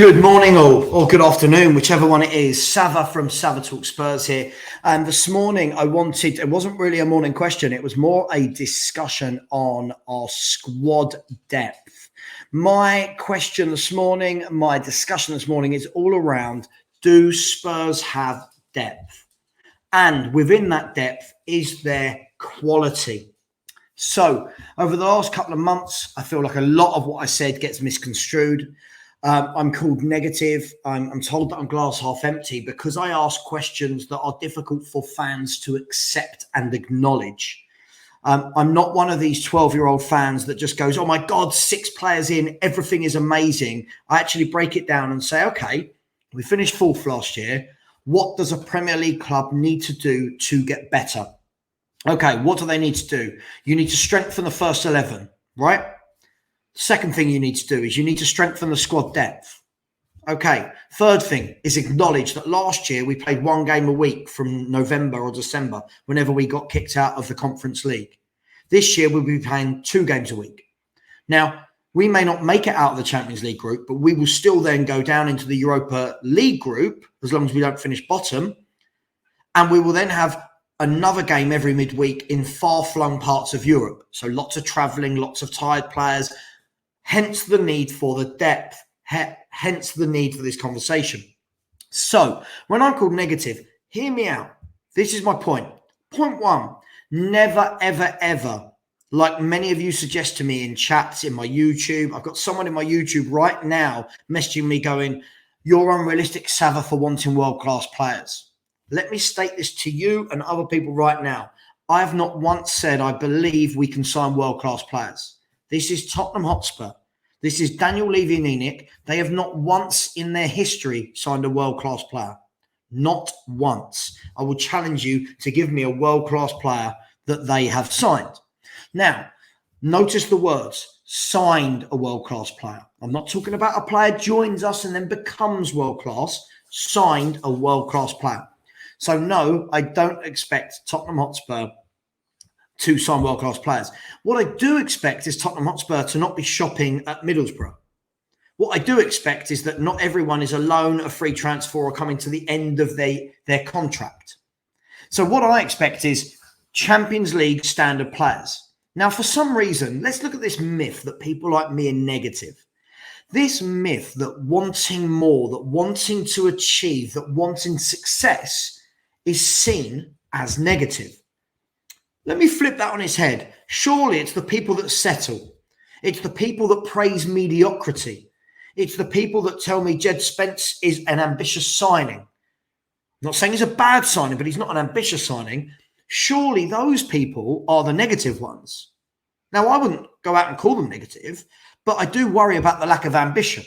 Good morning or good afternoon, whichever one it is. Savva from Savva Talk Spurs here. And this morning it wasn't really a morning question. It was more a discussion on our squad depth. My question this morning, my discussion this morning is all around, do Spurs have depth? And within that depth, is there quality? So over the last couple of months, I feel like a lot of what I said gets misconstrued. I'm called negative. I'm told that I'm glass half empty because I ask questions that are difficult for fans to accept and acknowledge. I'm not one of these 12-year-old fans that just goes, oh my God, 6 players in, everything is amazing. I actually break it down and say, okay, we finished 4th last year. What does a Premier League club need to do to get better? Okay, what do they need to do? You need to strengthen the first 11, right? Second thing you need to do is you need to strengthen the squad depth. Okay. Third thing is acknowledge that last year we played 1 game a week from November or December whenever we got kicked out of the Conference League. This year we'll be playing 2 games a week. Now, we may not make it out of the Champions League group, but we will still then go down into the Europa League group as long as we don't finish bottom. And we will then have another game every midweek in far-flung parts of Europe. So lots of travelling, lots of tired players. Hence the need for the depth, hence the need for this conversation. So when I'm called negative, hear me out. This is my point. Point 1, never, ever, ever, like many of you suggest to me in chats, in my YouTube. I've got someone in my YouTube right now messaging me going, you're unrealistic, Savva, for wanting world-class players. Let me state this to you and other people right now. I have not once said I believe we can sign world-class players. This is Tottenham Hotspur. This is Daniel Levy-Ninik. They have not once in their history signed a world-class player. Not once. I will challenge you to give me a world-class player that they have signed. Now, notice the words, signed a world-class player. I'm not talking about a player joins us and then becomes world-class. Signed a world-class player. So no, I don't expect Tottenham Hotspur to sign world-class players. What I do expect is Tottenham Hotspur to not be shopping at Middlesbrough. What I do expect is that not everyone is a loan, a free transfer, or coming to the end of their contract. So what I expect is Champions League standard players. Now, for some reason, let's look at this myth that people like me are negative. This myth that wanting more, that wanting to achieve, that wanting success is seen as negative. Let me flip that on its head. Surely it's the people that settle. It's the people that praise mediocrity. It's the people that tell me Jed Spence is an ambitious signing. I'm not saying he's a bad signing, but he's not an ambitious signing. Surely those people are the negative ones. Now, I wouldn't go out and call them negative, but I do worry about the lack of ambition.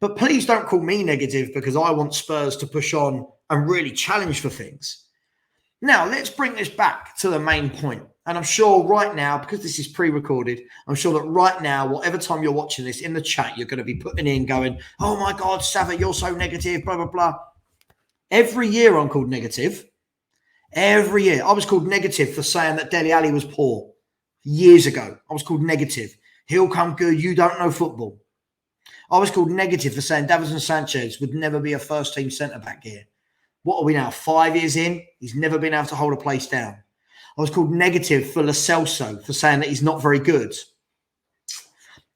But please don't call me negative because I want Spurs to push on and really challenge for things. Now, let's bring this back to the main point. And I'm sure right now, because this is pre-recorded, I'm sure that right now, whatever time you're watching this, in the chat, you're going to be putting in going, oh my God, Savva, you're so negative, blah, blah, blah. Every year I'm called negative. Every year. I was called negative for saying that Dele Alli was poor. Years ago, I was called negative. He'll come good. You don't know football. I was called negative for saying Davinson Sanchez would never be a first-team centre-back here. What are we now, 5 years in? He's never been able to hold a place down. I was called negative for Lo Celso for saying that he's not very good.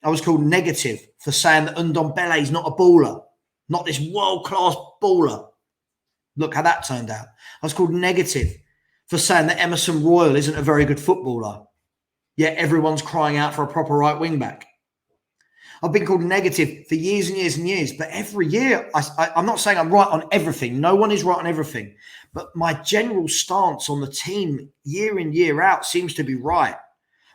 I was called negative for saying that Ndombele is not a baller, not this world-class baller. Look how that turned out. I was called negative for saying that Emerson Royal isn't a very good footballer, yet everyone's crying out for a proper right wing-back. I've been called negative for years and years and years, but every year, I'm not saying I'm right on everything. No one is right on everything. But my general stance on the team year in, year out seems to be right.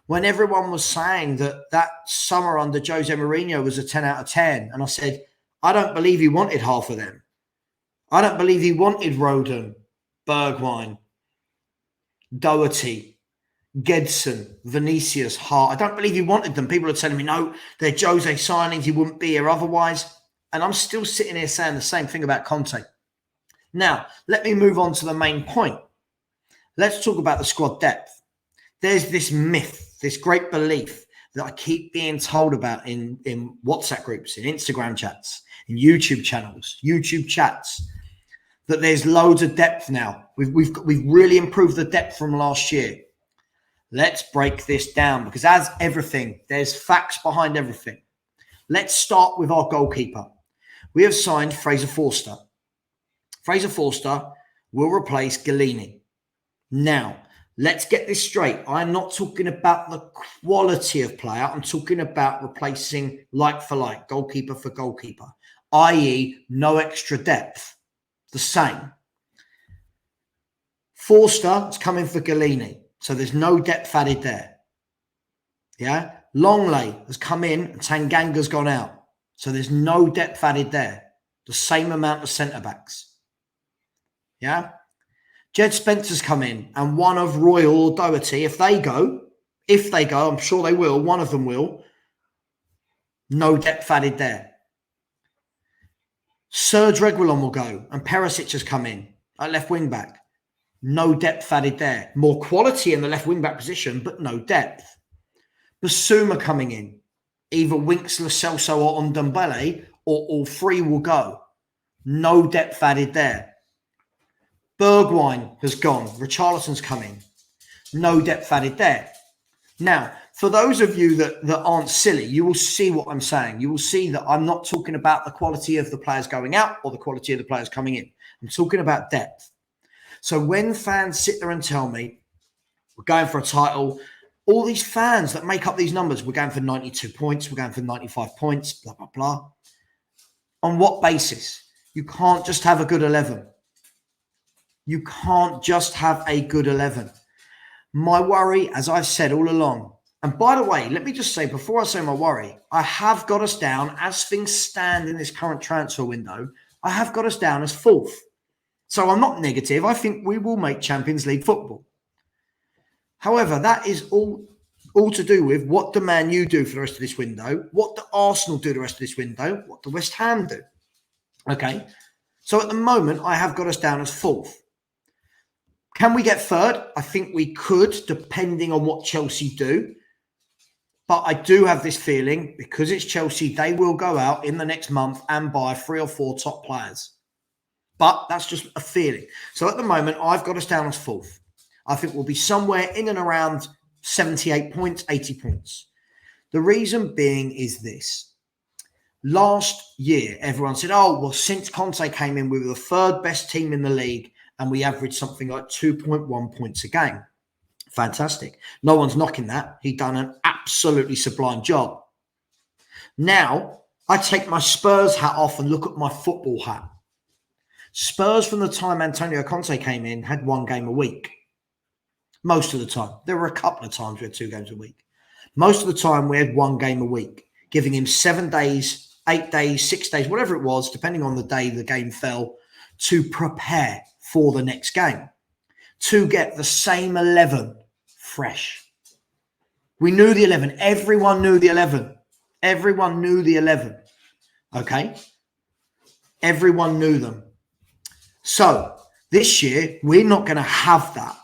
When everyone was saying that summer under Jose Mourinho was a 10 out of 10, and I said, I don't believe he wanted half of them. I don't believe he wanted Roden, Bergwijn, Doherty, Gedson, Vinicius, Hart. I don't believe he wanted them. People are telling me, no, they're Jose signings. He wouldn't be here otherwise. And I'm still sitting here saying the same thing about Conte. Now, let me move on to the main point. Let's talk about the squad depth. There's this myth, this great belief that I keep being told about in WhatsApp groups, in Instagram chats, in YouTube channels, YouTube chats, that there's loads of depth now. We've really improved the depth from last year. Let's break this down, because as everything, there's facts behind everything. Let's start with our goalkeeper. We have signed Fraser Forster. Fraser Forster will replace Galini. Now, let's get this straight. I'm not talking about the quality of player. I'm talking about replacing like for like, goalkeeper for goalkeeper, i.e. no extra depth, the same. Forster is coming for Galini, so there's no depth added there. Yeah, Longley has come in and Tanganga's gone out, so there's no depth added there. The same amount of centre-backs. Yeah. Jed Spencer's come in, and one of Royal or Doherty, if they go, I'm sure they will, one of them will, no depth added there. Serge Reguilon will go, and Perisic has come in at left wing back. No depth added there. More quality in the left wing back position, but no depth. Basuma coming in. Either Winks, Lo Celso or Ndombele, or all three will go. No depth added there. Bergwijn has gone. Richarlison's coming. No depth added there. Now, for those of you that aren't silly, you will see what I'm saying. You will see that I'm not talking about the quality of the players going out or the quality of the players coming in. I'm talking about depth. So when fans sit there and tell me, we're going for a title, all these fans that make up these numbers, we're going for 92 points, we're going for 95 points, blah, blah, blah. On what basis? You can't just have a good 11. You can't just have a good 11. My worry, as I've said all along, and by the way, let me just say, before I say my worry, I have got us down, as things stand in this current transfer window, I have got us down as 4th. So I'm not negative. I think we will make Champions League football. However, that is all to do with what the Man U do for the rest of this window, what the Arsenal do the rest of this window, what the West Ham do. Okay? So at the moment, I have got us down as 4th. Can we get 3rd? I think we could, depending on what Chelsea do. But I do have this feeling, because it's Chelsea, they will go out in the next month and buy 3 or 4 top players. But that's just a feeling. So at the moment, I've got us down as 4th. I think we'll be somewhere in and around 78 points, 80 points. The reason being is this. Last year, everyone said, oh, well, since Conte came in, we were the 3rd best team in the league, and we averaged something like 2.1 points a game. Fantastic. No one's knocking that. He'd done an absolutely sublime job. Now, I take my Spurs hat off and look at my football hat. Spurs, from the time Antonio Conte came in, had 1 game a week. Most of the time. There were a couple of times we had 2 games a week. Most of the time we had 1 game a week, giving him 7 days, 8 days, 6 days, whatever it was, depending on the day the game fell, to prepare for the next game, to get the same 11 fresh. We knew the 11. Everyone knew the 11. Everyone knew the 11. Okay? Everyone knew them. So this year, we're not going to have that.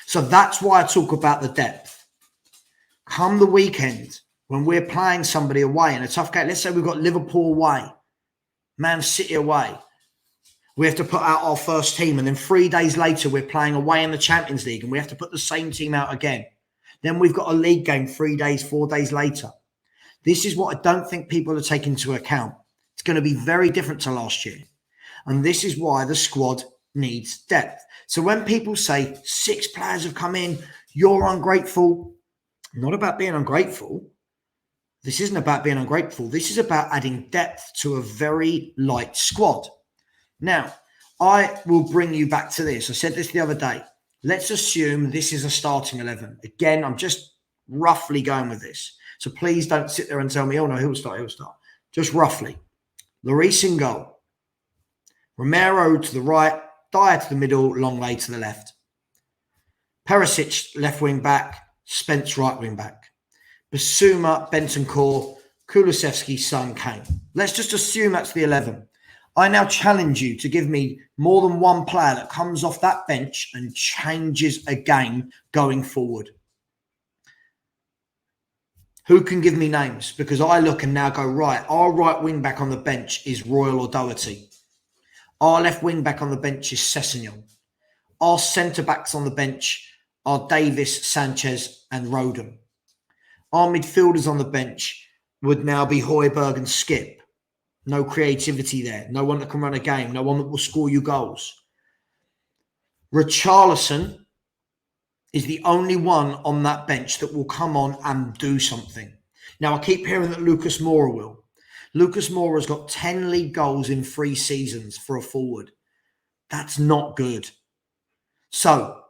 So that's why I talk about the depth. Come the weekend, when we're playing somebody away in a tough game, let's say we've got Liverpool away, Man City away. We have to put out our first team, and then 3 days later, we're playing away in the Champions League, and we have to put the same team out again. Then we've got a league game 3 days, 4 days later. This is what I don't think people are taking into account. It's going to be very different to last year. And this is why the squad needs depth. So when people say 6 players have come in, you're ungrateful, not about being ungrateful. This isn't about being ungrateful. This is about adding depth to a very light squad. Now, I will bring you back to this. I said this the other day. Let's assume this is a starting 11. Again, I'm just roughly going with this. So please don't sit there and tell me, oh no, he'll start. Just roughly. Lloris in goal. Romero to the right. Dyer to the middle. Longley to the left. Perisic left wing back. Spence right wing back. Basuma, Bentancur, Kulusevski, Son, Kane. Let's just assume that's the 11. I now challenge you to give me more than one player that comes off that bench and changes a game going forward. Who can give me names? Because I look and now go, right, our right wing back on the bench is Royal or Doherty. Our left wing back on the bench is Sessegnon. Our centre backs on the bench are Davis, Sanchez and Rodon. Our midfielders on the bench would now be Højbjerg and Skip. No creativity there. No one that can run a game. No one that will score you goals. Richarlison is the only one on that bench that will come on and do something. Now, I keep hearing that Lucas Moura will. Lucas Moura has got 10 league goals in 3 seasons for a forward. That's not good. So,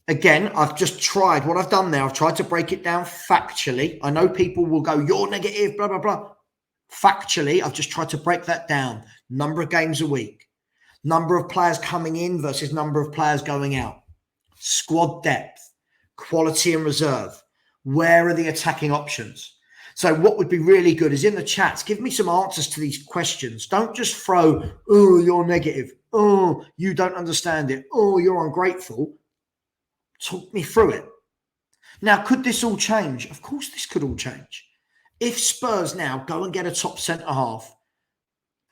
again, I've just tried what I've done there. I've tried to break it down factually. I know people will go, you're negative, blah, blah, blah. Factually, I've just tried to break that down. Number of games a week. Number of players coming in versus number of players going out. Squad depth. Quality and reserve. Where are the attacking options? So what would be really good is in the chats, give me some answers to these questions. Don't just throw, oh, you're negative. Oh, you don't understand it. Oh, you're ungrateful. Talk me through it. Now, could this all change? Of course, this could all change. If Spurs now go and get a top centre-half,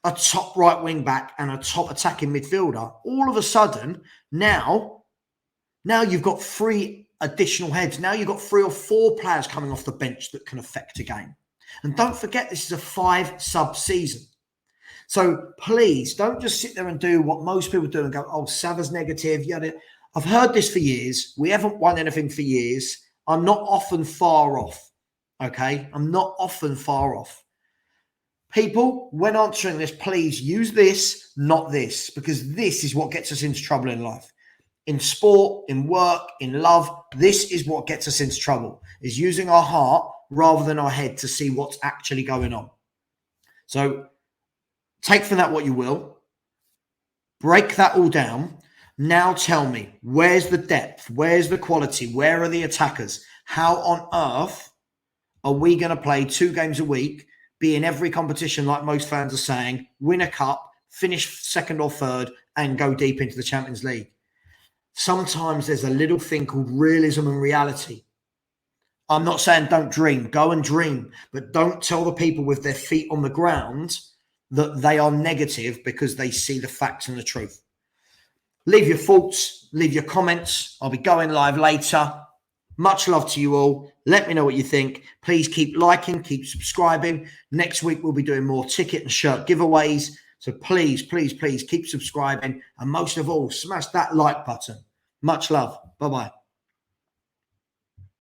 a top right wing-back and a top attacking midfielder, all of a sudden, now you've got 3 additional heads. Now you've got 3 or 4 players coming off the bench that can affect a game. And don't forget, this is a 5-sub season. So please don't just sit there and do what most people do and go, oh, Savva's negative. Yada. I've heard this for years. We haven't won anything for years. I'm not often far off. Okay? I'm not often far off. People, when answering this, please use this, not this, because this is what gets us into trouble in life. In sport, in work, in love, this is what gets us into trouble, is using our heart rather than our head to see what's actually going on. So take from that what you will. Break that all down. Now tell me, where's the depth? Where's the quality? Where are the attackers? How on earth are we going to play 2 games a week, be in every competition like most fans are saying, win a cup, finish 2nd or 3rd, and go deep into the Champions League? Sometimes there's a little thing called realism and reality. I'm not saying don't dream. Go and dream. But don't tell the people with their feet on the ground that they are negative because they see the facts and the truth. Leave your thoughts. Leave your comments. I'll be going live later. Much love to you all. Let me know what you think. Please keep liking, keep subscribing. Next week, we'll be doing more ticket and shirt giveaways. So please, please, please keep subscribing. And most of all, smash that like button. Much love. Bye-bye.